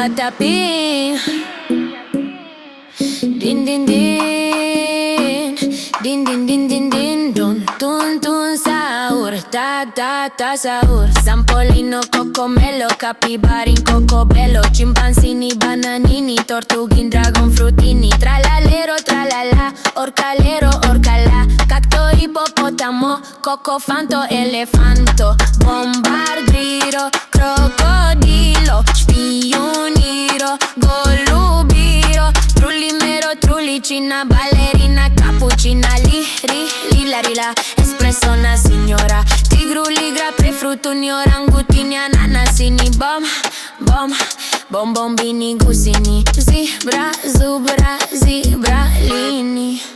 patapim. Din din din, din din din din din, dun dun dun sahur, ta ta ta sahur. Sampolino, cocomelo, capibari, cocobello, chimpanzini, bananini, tortughin, dragon frutini, tralalero, tralala, orcalero, orcala, cacto, ippopotamo, cocofanto, elefanto, bombardiro, crocodilo, spioniro, golubiro, trullimero, trullicina, ballerina, cappuccina, lila, rila, espresso, una signora, tigruli, grappe, fruttuni, orangutini, ananasini, bom, bombini, gusini, zebra, zubra, zebralini.